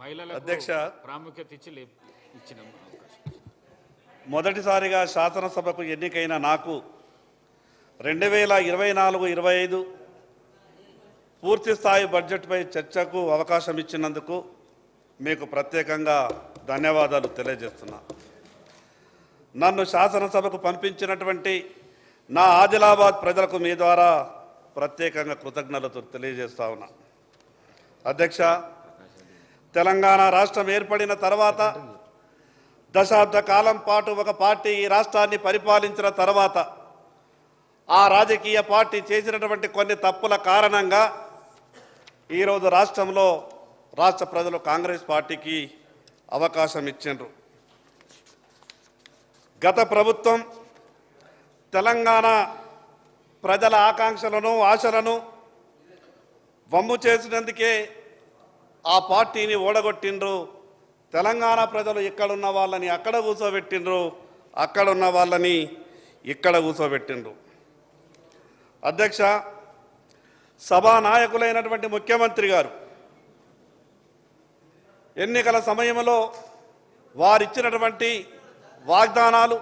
అధ్యక్ష, ప్రాముఖ్యత ఇచ్చిన మొదటిసారిగా శాసనసభకు ఎన్నికైన నాకు 2024-25 పూర్తి స్థాయి బడ్జెట్పై చర్చకు అవకాశం ఇచ్చినందుకు మీకు ప్రత్యేకంగా ధన్యవాదాలు తెలియజేస్తున్నా. నన్ను శాసనసభకు పంపించినటువంటి నా ఆదిలాబాద్ ప్రజలకు మీ ద్వారా ప్రత్యేకంగా కృతజ్ఞతలు తెలియజేస్తా ఉన్నా. అధ్యక్ష, తెలంగాణ రాష్ట్రం ఏర్పడిన తర్వాత దశాబ్ద కాలం పాటు ఒక పార్టీ ఈ రాష్ట్రాన్ని పరిపాలించిన తర్వాత ఆ రాజకీయ పార్టీ చేసినటువంటి కొన్ని తప్పుల కారణంగా ఈరోజు రాష్ట్రంలో రాష్ట్ర ప్రజలు కాంగ్రెస్ పార్టీకి అవకాశం ఇచ్చిండ్రు. గత ప్రభుత్వం తెలంగాణ ప్రజల ఆకాంక్షలను ఆశలను వమ్ము చేసినందుకే ఆ పార్టీని ఓడగొట్టిండ్రు. తెలంగాణ ప్రజలు ఇక్కడున్న వాళ్ళని అక్కడ కూర్చోబెట్టిండ్రు, అక్కడున్న వాళ్ళని ఇక్కడ కూర్చోబెట్టిండ్రు. అధ్యక్ష, సభా నాయకులైనటువంటి ముఖ్యమంత్రి గారు ఎన్నికల సమయంలో వారిచ్చినటువంటి వాగ్దానాలు,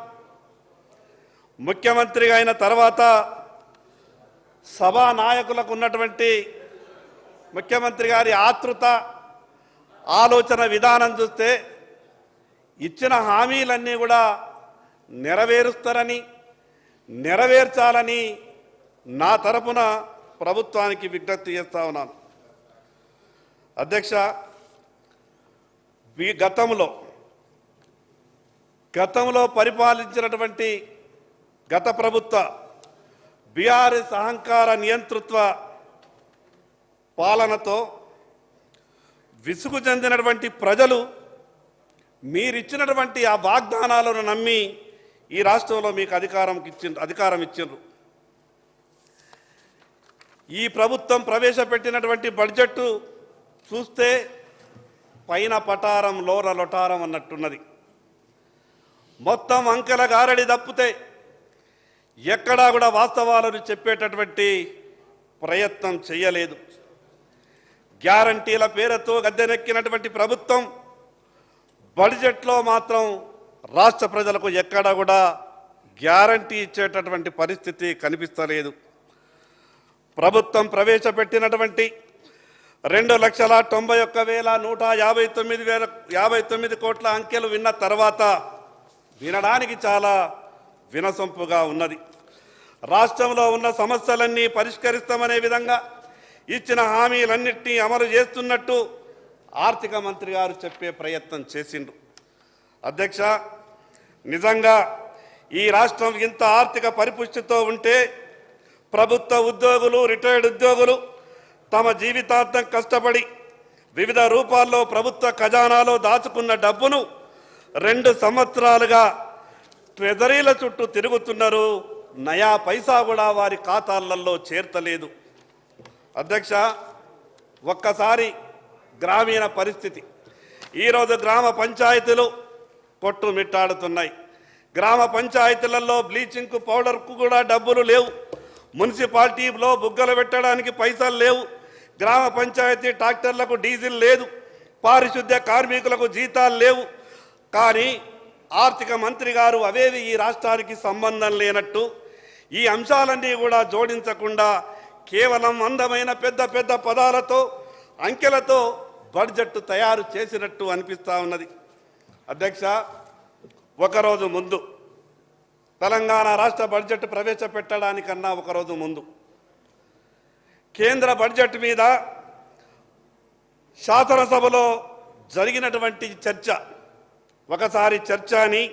ముఖ్యమంత్రిగా అయిన తర్వాత సభా నాయకులకు ఉన్నటువంటి ముఖ్యమంత్రి గారి ఆతృత, ఆలోచన విధానం చూస్తే ఇచ్చిన హామీలన్నీ కూడా నెరవేరుస్తారని, నెరవేర్చాలని నా తరపున ప్రభుత్వానికి విజ్ఞప్తి చేస్తా ఉన్నాను. అధ్యక్ష, గతంలో పరిపాలించినటువంటి గత ప్రభుత్వ బీఆర్ఎస్ అహంకార నియంతృత్వ పాలనతో విసుగు చెందినటువంటి ప్రజలు మీరిచ్చినటువంటి ఆ వాగ్దానాలను నమ్మి ఈ రాష్ట్రంలో మీకు అధికారం ఇచ్చిండ్రు. ఈ ప్రభుత్వం ప్రవేశపెట్టినటువంటి బడ్జెట్ చూస్తే పైన పటారం లోర లొటారం అన్నట్టున్నది. మొత్తం అంకెల గారడి తప్పితే ఎక్కడా కూడా వాస్తవాలను చెప్పేటటువంటి ప్రయత్నం చేయలేదు. గ్యారంటీల పేరుతో గద్దెనెక్కినటువంటి ప్రభుత్వం బడ్జెట్లో మాత్రం రాష్ట్ర ప్రజలకు ఎక్కడా కూడా గ్యారంటీ ఇచ్చేటటువంటి పరిస్థితి కనిపిస్తలేదు. ప్రభుత్వం ప్రవేశపెట్టినటువంటి 2,91,159 కోట్ల అంకెలు విన్న తర్వాత వినడానికి చాలా వినసొంపుగా ఉన్నది. రాష్ట్రంలో ఉన్న సమస్యలన్నీ పరిష్కరిస్తామనే విధంగా ఇచ్చిన హామీలన్నింటినీ అమలు చేస్తున్నట్టు ఆర్థిక మంత్రి గారు చెప్పే ప్రయత్నం చేసిండ్రు. అధ్యక్ష, నిజంగా ఈ రాష్ట్రం ఇంత ఆర్థిక పరిపుష్టితో ఉంటే ప్రభుత్వ ఉద్యోగులు, రిటైర్డ్ ఉద్యోగులు తమ జీవితాంతం కష్టపడి వివిధ రూపాల్లో ప్రభుత్వ ఖజానాలో దాచుకున్న డబ్బును 2 సంవత్సరాలుగా ట్రెజరీల చుట్టూ తిరుగుతున్నారు. నయా పైసా కూడా వారి ఖాతాలలో చేర్తలేదు. అధ్యక్ష, ఒక్కసారి గ్రామీణ పరిస్థితి, ఈరోజు గ్రామ పంచాయతీలు కొట్టుమిట్టాడుతున్నాయి. గ్రామ పంచాయతీలలో బ్లీచింగ్ పౌడర్కు కూడా డబ్బులు లేవు. మున్సిపాలిటీలో బుగ్గలు పెట్టడానికి పైసలు లేవు. గ్రామ పంచాయతీ ట్రాక్టర్లకు డీజిల్ లేదు. పారిశుద్ధ్య కార్మికులకు జీతాలు లేవు. కానీ ఆర్థిక మంత్రి గారు అవేవి ఈ రాష్ట్రానికి సంబంధం లేనట్టు ఈ అంశాలన్నీ కూడా జోడించకుండా కేవలం అందమైన పెద్ద పెద్ద పదాలతో, అంకెలతో బడ్జెట్ తయారు చేసినట్టు అనిపిస్తూ ఉన్నది. అధ్యక్ష, ఒకరోజు ముందు తెలంగాణ రాష్ట్ర బడ్జెట్ ప్రవేశపెట్టడానికన్నా ఒకరోజు ముందు కేంద్ర బడ్జెట్ మీద శాసనసభలో జరిగినటువంటి చర్చ, ఒకసారి చర్చ అని,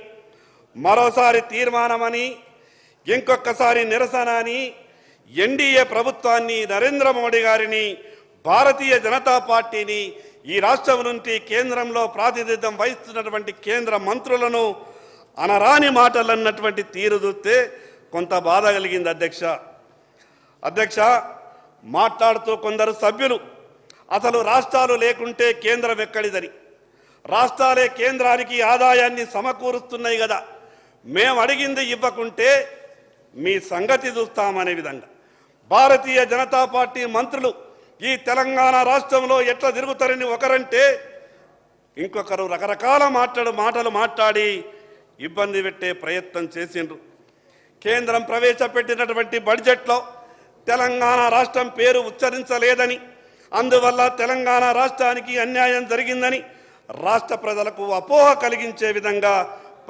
మరోసారి తీర్మానమని, ఇంకొకసారి నిరసన అని ఎన్డీఏ ప్రభుత్వాన్ని, నరేంద్ర మోడీ గారిని, భారతీయ జనతా పార్టీని, ఈ రాష్ట్రం నుండి కేంద్రంలో ప్రాతినిధ్యం వహిస్తున్నటువంటి కేంద్ర మంత్రులను అనరాని మాటలు అన్నటువంటి తీరు చూస్తే కొంత బాధ కలిగింది. అధ్యక్ష, మాట్లాడుతూ కొందరు సభ్యులు అసలు రాష్ట్రాలు లేకుంటే కేంద్రం ఎక్కడిదని, రాష్ట్రాలే కేంద్రానికి ఆదాయాన్ని సమకూరుస్తున్నాయి కదా, మేము అడిగింది ఇవ్వకుంటే మీ సంగతి చూస్తామనే విధంగా భారతీయ జనతా పార్టీ మంత్రులు ఈ తెలంగాణ రాష్ట్రంలో ఎట్లా తిరుగుతారని ఒకరంటే, ఇంకొకరు రకరకాల మాటలు మాట్లాడి ఇబ్బంది పెట్టే ప్రయత్నం చేసిండ్రు. కేంద్రం ప్రవేశపెట్టినటువంటి బడ్జెట్లో తెలంగాణ రాష్ట్రం పేరు ఉచ్చరించలేదని, అందువల్ల తెలంగాణ రాష్ట్రానికి అన్యాయం జరిగిందని రాష్ట్ర ప్రజలకు అపోహ కలిగించే విధంగా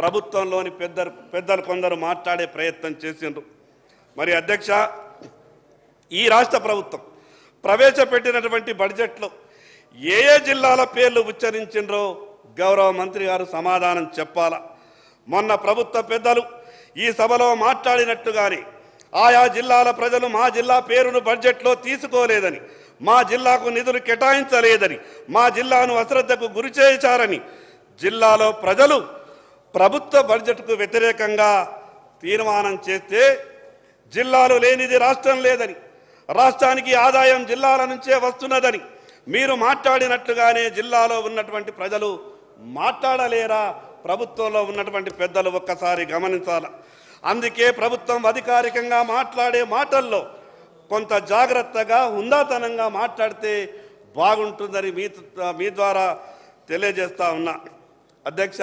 ప్రభుత్వంలోని పెద్దలు కొందరు మాట్లాడే ప్రయత్నం చేసిండ్రు. మరి అధ్యక్ష, ఈ రాష్ట్ర ప్రభుత్వం ప్రవేశపెట్టినటువంటి బడ్జెట్లో ఏ జిల్లాల పేర్లు ఉచ్చరించిండ్రో గౌరవ మంత్రి గారు సమాధానం చెప్పాలా. మొన్న ప్రభుత్వ పెద్దలు ఈ సభలో మాట్లాడినట్టుగానే ఆయా జిల్లాల ప్రజలు మా జిల్లా పేరును బడ్జెట్లో తీసుకోలేదని, మా జిల్లాకు నిధులు కేటాయించలేదని, మా జిల్లాను అశ్రద్ధకు గురి చేశారని జిల్లాలో ప్రజలు ప్రభుత్వ బడ్జెట్కు వ్యతిరేకంగా తీర్మానం చేస్తే, జిల్లాలు లేనిది రాష్ట్రం లేదని, రాష్ట్రానికి ఆదాయం జిల్లాల నుంచే వస్తున్నదని మీరు మాట్లాడినట్లుగానే జిల్లాలో ఉన్నటువంటి ప్రజలు మాట్లాడలేరా? ప్రభుత్వంలో ఉన్నటువంటి పెద్దలు ఒక్కసారి గమనించాల. అందుకే ప్రభుత్వం అధికారికంగా మాట్లాడే మాటల్లో కొంత జాగ్రత్తగా హుందాతనంగా మాట్లాడితే బాగుంటుందని మీ ద్వారా తెలియజేస్తా ఉన్నా. అధ్యక్ష,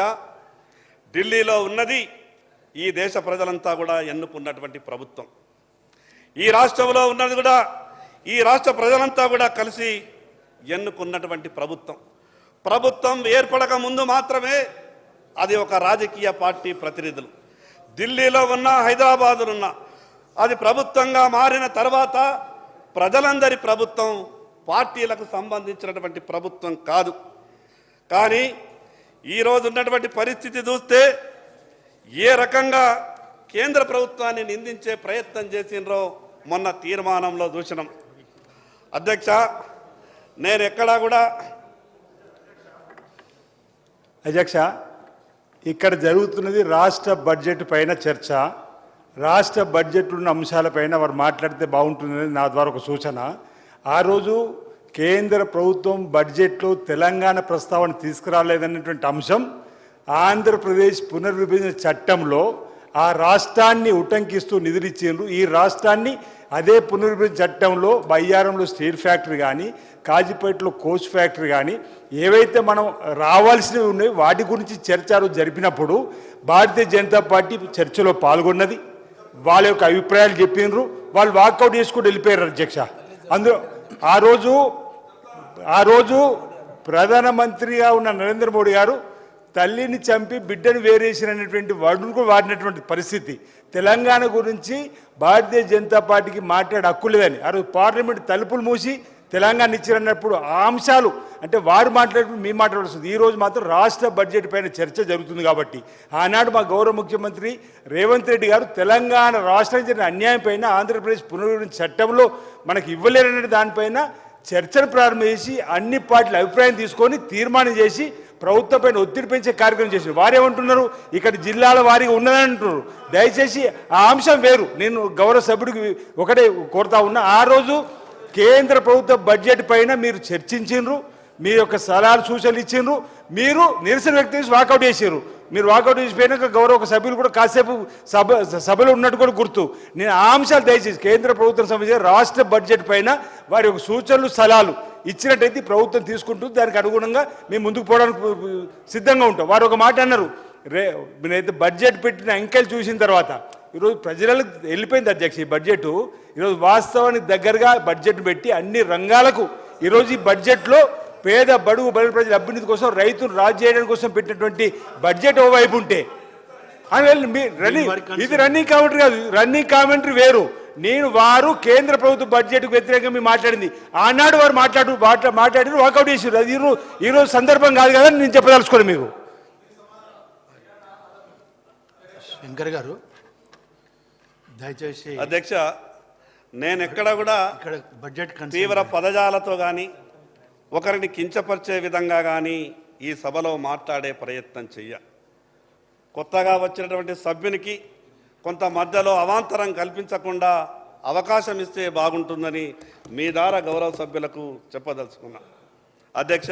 ఢిల్లీలో ఉన్నది ఈ దేశ ప్రజలంతా కూడా ఎన్నుకున్నటువంటి ప్రభుత్వం. ఈ రాష్ట్రంలో ఉన్నది కూడా ఈ రాష్ట్ర ప్రజలంతా కూడా కలిసి ఎన్నుకున్నటువంటి ప్రభుత్వం. ప్రభుత్వం ఏర్పడక ముందు మాత్రమే అది ఒక రాజకీయ పార్టీ ప్రతినిధులు. ఢిల్లీలో ఉన్న, హైదరాబాదులో ఉన్న అది ప్రభుత్వంగా మారిన తర్వాత ప్రజలందరి ప్రభుత్వం, పార్టీలకు సంబంధించినటువంటి ప్రభుత్వం కాదు. కానీ ఈరోజు ఉన్నటువంటి పరిస్థితి చూస్తే ఏ రకంగా కేంద్ర ప్రభుత్వాన్ని నిందించే ప్రయత్నం చేసినరో మొన్న తీర్మానంలో చూసినాం. అధ్యక్ష, నేను ఎక్కడా కూడా అధ్యక్ష, ఇక్కడ జరుగుతున్నది రాష్ట్ర బడ్జెట్ పైన చర్చ. రాష్ట్ర బడ్జెట్ ఉన్న అంశాలపైన వారు మాట్లాడితే బాగుంటుందని నా ద్వారా ఒక సూచన. ఆ రోజు కేంద్ర ప్రభుత్వం బడ్జెట్లో తెలంగాణ ప్రస్తావన తీసుకురాలేదన్నటువంటి అంశం ఆంధ్రప్రదేశ్ పునర్విభజన చట్టంలో ఆ రాష్ట్రాన్ని ఉటంకిస్తూ నిధులు ఇచ్చిండ్రు. ఈ రాష్ట్రాన్ని అదే పునర్విభజన చట్టంలో బయ్యారంలో స్టీల్ ఫ్యాక్టరీ కానీ, కాజీపేటలో కోచ్ ఫ్యాక్టరీ కానీ ఏవైతే మనం రావాల్సినవి ఉన్నాయో వాటి గురించి చర్చ జరిపినప్పుడు భారతీయ జనతా పార్టీ చర్చలో పాల్గొన్నది. వాళ్ళ యొక్క అభిప్రాయాలు చెప్పిండ్రు. వాళ్ళు వాకౌట్ చేసుకుంటూ వెళ్ళిపోయారు అధ్యక్ష. అందులో ఆ రోజు ప్రధానమంత్రిగా ఉన్న నరేంద్ర మోడీ గారు తల్లిని చంపి బిడ్డను వేరేసినటువంటి వాడును వాడినటువంటి పరిస్థితి. తెలంగాణ గురించి భారతీయ జనతా పార్టీకి మాట్లాడే హక్కు లేదని ఆ రోజు పార్లమెంట్ తలుపులు మూసి తెలంగాణ ఇచ్చినప్పుడు ఆ అంశాలు అంటే వారు మాట్లాడుతూ మీ మాట్లాడాల్సింది. ఈరోజు మాత్రం రాష్ట్ర బడ్జెట్ పైన చర్చ జరుగుతుంది కాబట్టి ఆనాడు మా గౌరవ ముఖ్యమంత్రి రేవంత్ రెడ్డి గారు తెలంగాణ రాష్ట్రానికి జరిగిన అన్యాయం పైన ఆంధ్రప్రదేశ్ పునర్విభజన చట్టంలో మనకి ఇవ్వలేరనే దానిపైన చర్చను ప్రారంభించి అన్ని పార్టీల అభిప్రాయం తీసుకొని తీర్మానం చేసి ప్రభుత్వం పైన ఒత్తిడి పెంచే కార్యక్రమం చేశారు. వారేమంటున్నారు, ఇక్కడ జిల్లాల వారీగా ఉన్నదని అంటున్నారు. దయచేసి ఆ అంశం వేరు. నేను గౌరవ సభ్యుడికి ఒకటే కోరుతా ఉన్నా, ఆ రోజు కేంద్ర ప్రభుత్వ బడ్జెట్ పైన మీరు చర్చించిండ్రు, మీ యొక్క సలహాలు సూచనలు ఇచ్చిండ్రు, మీరు నిరసన వ్యక్తం చేసి వాకౌట్ చేసారు. మీరు వాకౌట్ చేసిపోయినాక గౌరవ సభ్యులు కూడా కాసేపు సభలో ఉన్నట్టు కూడా గుర్తు. నేను ఆ అంశాలు దయచేసి కేంద్ర ప్రభుత్వం సంబంధించిన రాష్ట్ర బడ్జెట్ పైన వారి యొక్క సూచనలు సలహాలు ఇచ్చినట్టయితే ప్రభుత్వం తీసుకుంటూ దానికి అనుగుణంగా మేము ముందుకు పోవడానికి సిద్ధంగా ఉంటాం. వారు ఒక మాట అన్నారు, నేనైతే బడ్జెట్ పెట్టిన అంకెలు చూసిన తర్వాత ఈరోజు ప్రజలకు వెళ్ళిపోయింది అధ్యక్ష. ఈ బడ్జెట్ ఈరోజు వాస్తవానికి దగ్గరగా బడ్జెట్ పెట్టి అన్ని రంగాలకు ఈరోజు ఈ బడ్జెట్లో పేద బడుగు బడుగు ప్రజల అభ్యున్నతి కోసం రైతులు రాజు చేయడం కోసం పెట్టినటువంటి బడ్జెట్ ఓవైపు ఉంటే ఇది రన్నింగ్ కామెంటరీ కాదు. రన్నింగ్ కామెంటరీ వేరు. వారు కేంద్ర ప్రభుత్వ బడ్జెట్కు వ్యతిరేకంగా మాట్లాడింది. ఆనాడు వారు మాట్లాడి వాకౌట్ చేసారు. అది ఈరోజు సందర్భం కాదు కదా నేను చెప్పదలుచుకోండి మీకు. శంకర్ గారు దయచేసి. అధ్యక్ష, నేను ఎక్కడ కూడా ఇక్కడ బడ్జెట్ తీవ్ర పదజాలతో కానీ ఒకరిని కించపరిచే విధంగా కానీ ఈ సభలో మాట్లాడే ప్రయత్నం చెయ్య. కొత్తగా వచ్చినటువంటి సభ్యునికి కొంత మధ్యలో అవాంతరం కల్పించకుండా అవకాశం ఇస్తే బాగుంటుందని మీ ద్వారా గౌరవ సభ్యులకు చెప్పదలుచుకున్నా. అధ్యక్ష,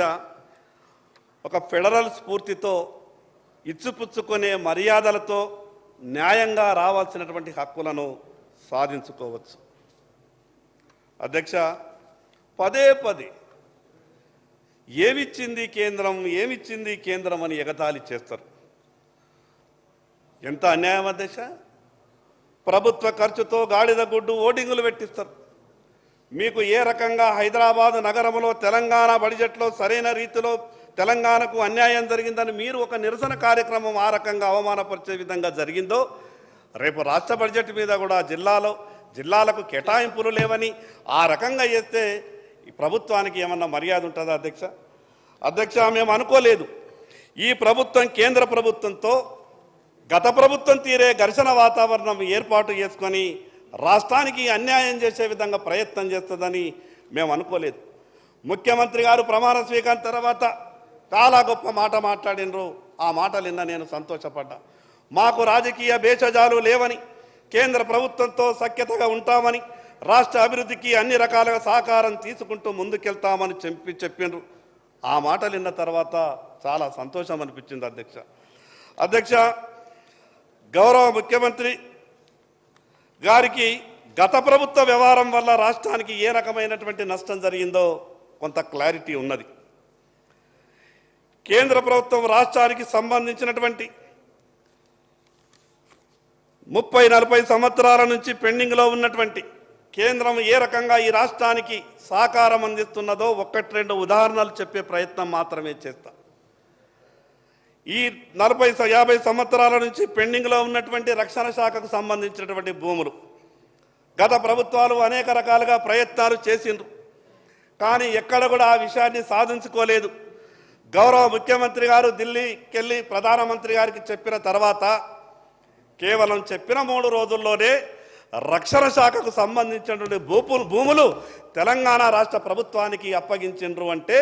ఒక ఫెడరల్ స్ఫూర్తితో ఇచ్చిపుచ్చుకునే మర్యాదలతో న్యాయంగా రావాల్సినటువంటి హక్కులను సాధించుకోవచ్చు. అధ్యక్ష, పదే ఏమిచ్చింది కేంద్రం, ఏమిచ్చింది కేంద్రం అని ఎగతాళి చేస్తారు. ఎంత అన్యాయం అధ్యక్ష! ప్రభుత్వ ఖర్చుతో గాడిద గుడ్డు ఓటింగులు పెట్టిస్తారు. మీకు ఏ రకంగా హైదరాబాద్ నగరంలో తెలంగాణ బడ్జెట్లో సరైన రీతిలో తెలంగాణకు అన్యాయం జరిగిందని మీరు ఒక నిరసన కార్యక్రమం ఆ రకంగా అవమానపరిచే విధంగా జరిగిందో, రేపు రాష్ట్ర బడ్జెట్ మీద కూడా జిల్లాలకు కేటాయింపులు లేవని ఆ రకంగా చేస్తే ఈ ప్రభుత్వానికి ఏమన్నా మర్యాద ఉంటుందా అధ్యక్ష? అధ్యక్ష, మేము అనుకోలేదు ఈ ప్రభుత్వం కేంద్ర ప్రభుత్వంతో గత ప్రభుత్వం తీరే ఘర్షణ వాతావరణం ఏర్పాటు చేసుకొని రాష్ట్రానికి అన్యాయం చేసే విధంగా ప్రయత్నం చేస్తుందని మేము అనుకోలేదు. ముఖ్యమంత్రి గారు ప్రమాణ స్వీకారం తర్వాత చాలా గొప్ప మాట మాట్లాడినరు. ఆ మాటలు విన్న నేను సంతోషపడ్డా. మాకు రాజకీయ భేషజాలు లేవని, కేంద్ర ప్రభుత్వంతో సఖ్యతగా ఉంటామని, రాష్ట్ర అభివృద్ధికి అన్ని రకాలుగా సహకారం తీసుకుంటూ ముందుకెళ్తామని చెప్పిండ్రు. ఆ మాటలు విన్న తర్వాత చాలా సంతోషం అనిపించింది అధ్యక్ష. గౌరవ ముఖ్యమంత్రి గారికి గత ప్రభుత్వ వ్యవహారం వల్ల రాష్ట్రానికి ఏ రకమైనటువంటి నష్టం జరిగిందో కొంత క్లారిటీ ఉన్నది. కేంద్ర ప్రభుత్వం రాష్ట్రానికి సంబంధించినటువంటి 30-40 సంవత్సరాల నుంచి పెండింగ్లో ఉన్నటువంటి కేంద్రం ఏ రకంగా ఈ రాష్ట్రానికి సహకారం అందిస్తున్నదో 1-2 ఉదాహరణలు చెప్పే ప్రయత్నం మాత్రమే చేస్తా. ఈ 40-50 సంవత్సరాల నుంచి పెండింగ్లో ఉన్నటువంటి రక్షణ శాఖకు సంబంధించినటువంటి భూములు గత ప్రభుత్వాలు అనేక రకాలుగా ప్రయత్నాలు చేసిండ్రు, కానీ ఎక్కడ కూడా ఆ విషయాన్ని సాధించుకోలేదు. గౌరవ ముఖ్యమంత్రి గారు ఢిల్లీకి వెళ్ళి ప్రధానమంత్రి గారికి చెప్పిన తర్వాత కేవలం చెప్పిన 3 రోజుల్లోనే రక్షణ శాఖకు సంబంధించినటువంటి భూములు తెలంగాణ రాష్ట్ర ప్రభుత్వానికి అప్పగించిండ్రు. అంటే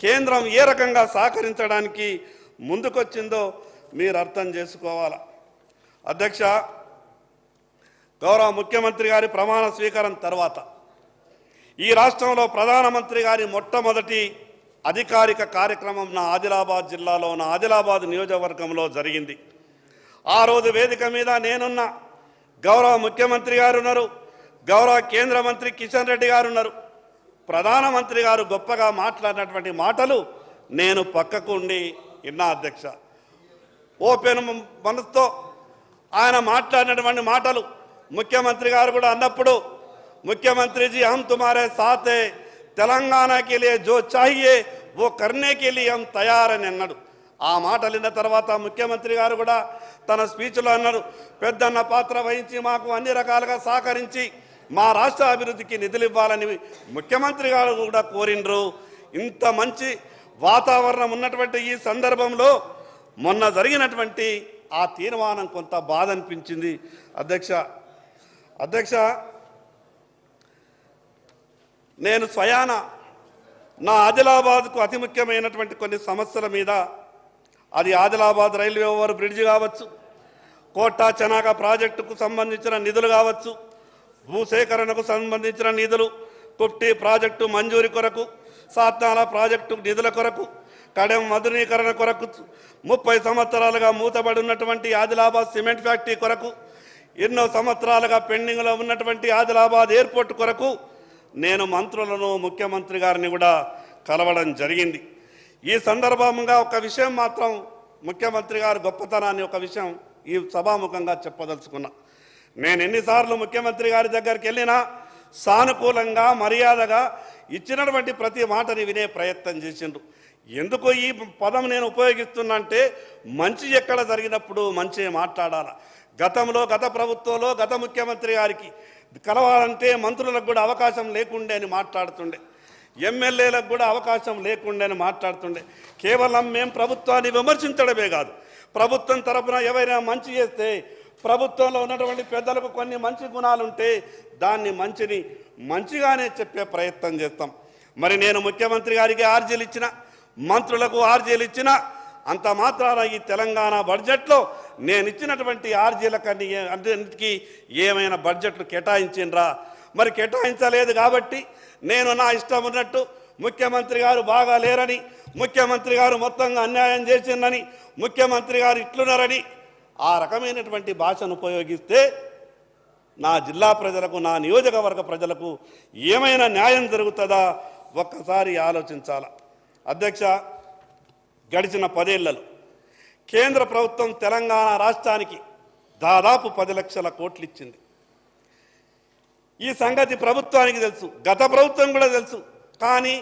కేంద్రం ఏ రకంగా సహకరించడానికి ముందుకొచ్చిందో మీరు అర్థం చేసుకోవాలి. అధ్యక్ష, గౌరవ ముఖ్యమంత్రి గారి ప్రమాణ స్వీకారం తర్వాత ఈ రాష్ట్రంలో ప్రధానమంత్రి గారి మొట్టమొదటి అధికారిక కార్యక్రమం నా ఆదిలాబాద్ జిల్లాలో నా ఆదిలాబాద్ నియోజకవర్గంలో జరిగింది. ఆ రోజు వేదిక మీద నేనున్న, గౌరవ ముఖ్యమంత్రి గారు ఉన్నారు, గౌరవ కేంద్ర మంత్రి కిషన్ రెడ్డి గారు ఉన్నారు. ప్రధానమంత్రి గారు గొప్పగా మాట్లాడినటువంటి మాటలు నేను పక్కకు ఉండి విన్నా అధ్యక్ష. ఓపెన్ మనసుతో ఆయన మాట్లాడినటువంటి మాటలు ముఖ్యమంత్రి గారు కూడా అన్నప్పుడు, ముఖ్యమంత్రిజీ హమ్ తుమారే సాథే, తెలంగాణ కే లియే జో చాహియే वो करने के लिए हम तैयार అని అన్నాడు. ఆ మాటలు విన్న తర్వాత ముఖ్యమంత్రి గారు కూడా తన స్పీచ్లో అన్నారు, పెద్దన్న పాత్ర వహించి మాకు అన్ని రకాలుగా సహకరించి మా రాష్ట్ర అభివృద్ధికి నిధులు ఇవ్వాలని ముఖ్యమంత్రి గారు కూడా కోరిండ్రు. ఇంత మంచి వాతావరణం ఉన్నటువంటి ఈ సందర్భంలో మొన్న జరిగినటువంటి ఆ తీర్మానం కొంత బాధ అనిపించింది అధ్యక్ష. నేను స్వయాన నా ఆదిలాబాద్కు అతి ముఖ్యమైనటువంటి కొన్ని సమస్యల మీద, అది ఆదిలాబాద్ రైల్వే ఓవర్ బ్రిడ్జ్ కావచ్చు, కోటా చెనాక ప్రాజెక్టుకు సంబంధించిన నిధులు కావచ్చు, భూసేకరణకు సంబంధించిన నిధులు, కుప్టి ప్రాజెక్టు మంజూరి కొరకు, సాత్నాల ప్రాజెక్టు నిధుల కొరకు, కడెం మధునీకరణ కొరకు, 30 సంవత్సరాలుగా మూతబడి ఉన్నటువంటి ఆదిలాబాద్ సిమెంట్ ఫ్యాక్టరీ కొరకు, ఎన్నో సంవత్సరాలుగా పెండింగ్లో ఉన్నటువంటి ఆదిలాబాద్ ఎయిర్పోర్ట్ కొరకు నేను మంత్రులను ముఖ్యమంత్రి గారిని కూడా కలవడం జరిగింది. ఈ సందర్భంగా ఒక విషయం మాత్రం ముఖ్యమంత్రి గారు గొప్పతనాన్ని ఒక విషయం ఈ సభాముఖంగా చెప్పదలుచుకున్నా. నేను ఎన్నిసార్లు ముఖ్యమంత్రి గారి దగ్గరికి వెళ్ళినా సానుకూలంగా మర్యాదగా ఇచ్చినటువంటి ప్రతి మాటని వినే ప్రయత్నం చేసిండ్రు. ఎందుకు ఈ పదం నేను ఉపయోగిస్తున్నా అంటే, మంచి ఎక్కడ జరిగినప్పుడు మంచి మాట్లాడాలి. గతంలో గత ప్రభుత్వంలో గత ముఖ్యమంత్రి గారికి కలవాలంటే మంత్రులకు కూడా అవకాశం లేకుండే అని మాట్లాడుతుండే, ఎమ్మెల్యేలకు కూడా అవకాశం లేకుండే అని మాట్లాడుతుండే. కేవలం మేము ప్రభుత్వాన్ని విమర్శించడమే కాదు, ప్రభుత్వం తరపున ఎవరైనా మంచి చేస్తే, ప్రభుత్వంలో ఉన్నటువంటి పెద్దలకు కొన్ని మంచి గుణాలు ఉంటే దాన్ని మంచిగానే చెప్పే ప్రయత్నం చేస్తాం. మరి నేను ముఖ్యమంత్రి గారికి ఆర్జీలు ఇచ్చిన, మంత్రులకు ఆర్జీలు ఇచ్చిన అంత మాత్రాన ఈ తెలంగాణ బడ్జెట్లో నేను ఇచ్చినటువంటి ఆర్జీలకన్నీ అన్నింటికీ ఏమైనా బడ్జెట్లు కేటాయించిండ్రా? మరి కేటాయించలేదు. కాబట్టి నేను నా ఇష్టం ఉన్నట్టు ముఖ్యమంత్రి గారు బాగా లేరని, ముఖ్యమంత్రి గారు మొత్తంగా అన్యాయం చేసిందని, ముఖ్యమంత్రి గారు ఇట్లున్నారని ఆ రకమైనటువంటి భాషను ఉపయోగిస్తే నా జిల్లా ప్రజలకు, నా నియోజకవర్గ ప్రజలకు ఏమైనా న్యాయం జరుగుతుందా ఒక్కసారి ఆలోచించాల అధ్యక్ష, గడిచిన 10 ఏళ్లలో కేంద్ర ప్రభుత్వం తెలంగాణ రాష్ట్రానికి దాదాపు 10 లక్షల కోట్లు ఇచ్చింది. ఈ సంగతి ప్రభుత్వానికి తెలుసు, గత ప్రభుత్వం కూడా తెలుసు. కానీ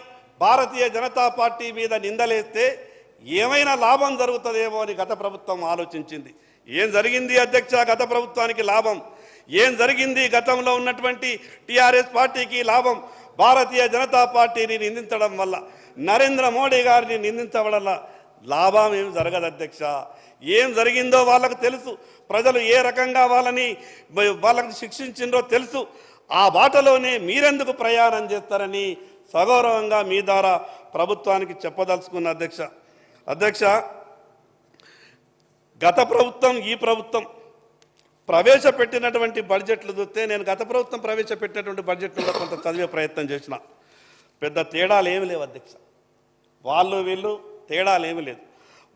భారతీయ జనతా పార్టీ మీద నిందలేస్తే ఏమైనా లాభం జరుగుతుందేమో అని గత ప్రభుత్వం ఆలోచించింది. ఏం జరిగింది అధ్యక్ష? గత ప్రభుత్వానికి లాభం ఏం జరిగింది? గతంలో ఉన్నటువంటి టీఆర్ఎస్ పార్టీకి లాభం భారతీయ జనతా పార్టీని నిందించడం వల్ల, నరేంద్ర మోడీ గారిని నిందించడం వల్ల లాభం ఏం జరగదు అధ్యక్ష. ఏం జరిగిందో వాళ్ళకు తెలుసు, ప్రజలు ఏ రకంగా వాళ్ళకి శిక్షించిందో తెలుసు. ఆ బాటలోనే మీరెందుకు ప్రయాణం చేస్తారని సగౌరవంగా మీ ద్వారా ప్రభుత్వానికి చెప్పదలుచుకున్న అధ్యక్ష, గత ప్రభుత్వం ఈ ప్రభుత్వం ప్రవేశపెట్టినటువంటి బడ్జెట్లు చూస్తే, నేను గత ప్రభుత్వం ప్రవేశపెట్టినటువంటి బడ్జెట్లో కొంత చదివే ప్రయత్నం చేసిన, పెద్ద తేడాలు ఏమి లేవు అధ్యక్ష. వాళ్ళు వీళ్ళు తేడాలు ఏమి లేదు.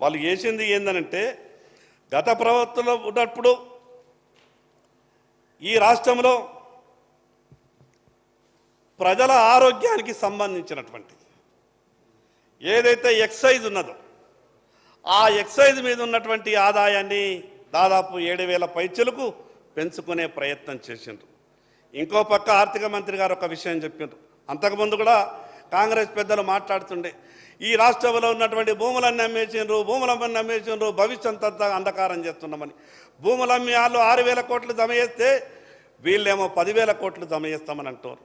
వాళ్ళు చేసింది ఏందనంటే, గత ప్రభుత్వంలో ఉన్నప్పుడు ఈ రాష్ట్రంలో ప్రజల ఆరోగ్యానికి సంబంధించినటువంటి ఏదైతే ఎక్సైజ్ ఉన్నదో ఆ ఎక్సైజ్ మీద ఉన్నటువంటి ఆదాయాన్ని దాదాపు 7,000 పైచలకు పెంచుకునే ప్రయత్నం చేసిండ్రు. ఇంకో పక్క ఆర్థిక మంత్రి గారు ఒక విషయం చెప్పిండ్రు. అంతకుముందు కూడా కాంగ్రెస్ పెద్దలు మాట్లాడుతుండే, ఈ రాష్ట్రంలో ఉన్నటువంటి భూములన్నీ అమ్మేసిండ్రు, భవిష్యత్ అంతా అంధకారం చేస్తున్నామని. భూములమ్మి వాళ్ళు 6,000 కోట్లు జమ చేస్తే వీళ్ళేమో 10,000 కోట్లు జమ చేస్తామని అంటారు.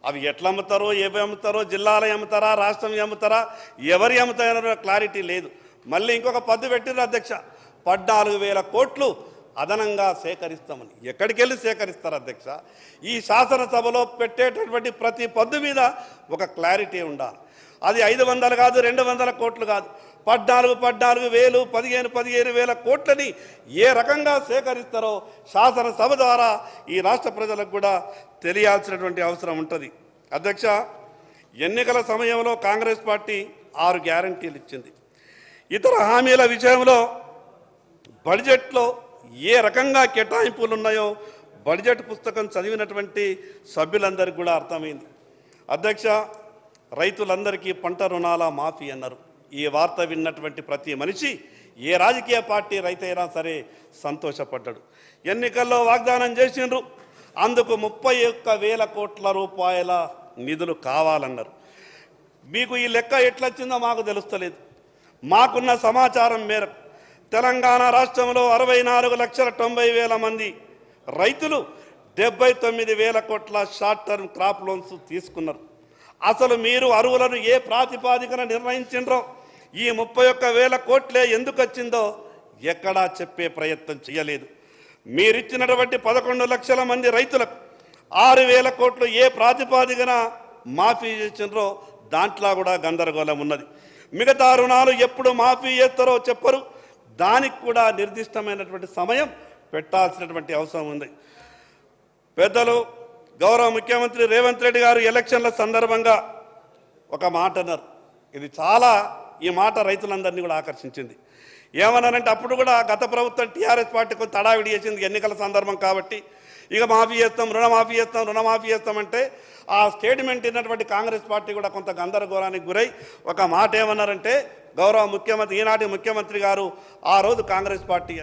అవి ఎట్లా అమ్ముతారో, ఏవి అమ్ముతారో, జిల్లాలు అమ్ముతారా, రాష్ట్రం అమ్ముతారా, ఎవరి అమ్ముతారో క్లారిటీ లేదు. మళ్ళీ ఇంకొక పద్దు పెట్టిర్రు అధ్యక్ష, 14,000 కోట్లు అదనంగా సేకరిస్తామని. ఎక్కడికి వెళ్ళి సేకరిస్తారు అధ్యక్ష? ఈ శాసనసభలో పెట్టేటటువంటి ప్రతి పద్దు మీద ఒక క్లారిటీ ఉండాలి. అది 500 కాదు, 200 కోట్లు కాదు, 14,000 15,000 కోట్లని ఏ రకంగా సేకరిస్తారో శాసనసభ ద్వారా ఈ రాష్ట్ర ప్రజలకు కూడా తెలియాల్సినటువంటి అవసరం ఉంటుంది. అధ్యక్ష, ఎన్నికల సమయంలో కాంగ్రెస్ పార్టీ 6 గ్యారంటీలు ఇచ్చింది. ఇతర హామీల విషయంలో బడ్జెట్లో ఏ రకంగా కేటాయింపులు ఉన్నాయో బడ్జెట్ పుస్తకం చదివినటువంటి సభ్యులందరికీ కూడా అర్థమైంది. అధ్యక్ష, రైతులందరికీ పంట రుణాల మాఫీ అన్నారు. ఈ వార్త విన్నటువంటి ప్రతి మనిషి, ఏ రాజకీయ పార్టీ రైతైనా సరే సంతోషపడ్డాడు. ఎన్నికల్లో వాగ్దానం చేసిండ్రు, అందుకు 31,000 కోట్ల రూపాయల నిధులు కావాలన్నారు. మీకు ఈ లెక్క ఎట్లొచ్చిందో మాకు తెలుస్తలేదు. మాకున్న సమాచారం మేరకు తెలంగాణ రాష్ట్రంలో 64,90,000 మంది రైతులు 79,000 కోట్ల షార్ట్ టర్మ్ క్రాప్ లోన్స్ తీసుకున్నారు. అసలు మీరు అరువులను ఏ ప్రాతిపాదికన నిర్ణయించిండ్రో, ఈ 31,000 కోట్లే ఎందుకు వచ్చిందో ఎక్కడా చెప్పే ప్రయత్నం చేయలేదు. మీరిచ్చినటువంటి 11 లక్షల మంది రైతులకు 6,000 కోట్లు ఏ ప్రాతిపాదికన మాఫీ చేసిండ్రో దాంట్లో కూడా గందరగోళం ఉన్నది. మిగతా రుణాలు ఎప్పుడు మాఫీ చేస్తారో చెప్పరు. దానికి కూడా నిర్దిష్టమైనటువంటి సమయం పెట్టాల్సినటువంటి అవసరం ఉంది. పెద్దలు గౌరవ ముఖ్యమంత్రి రేవంత్ రెడ్డి గారు ఎలక్షన్ల సందర్భంగా ఒక మాట అన్నారు. ఈ మాట రైతులందరినీ కూడా ఆకర్షించింది. ఏమన్నారంటే, అప్పుడు కూడా గత ప్రభుత్వం టీఆర్ఎస్ పార్టీ కొంత తడావిడి చేసింది ఎన్నికల సందర్భం కాబట్టి, ఇక మాఫీ చేస్తాం, రుణమాఫీ చేస్తామంటే ఆ స్టేట్మెంట్ ఇన్నటువంటి కాంగ్రెస్ పార్టీ కూడా కొంత గందరగోళానికి గురై ఒక మాట ఏమన్నారంటే, గౌరవ ముఖ్యమంత్రి, ఈనాటి ముఖ్యమంత్రి గారు ఆ రోజు కాంగ్రెస్ పార్టీ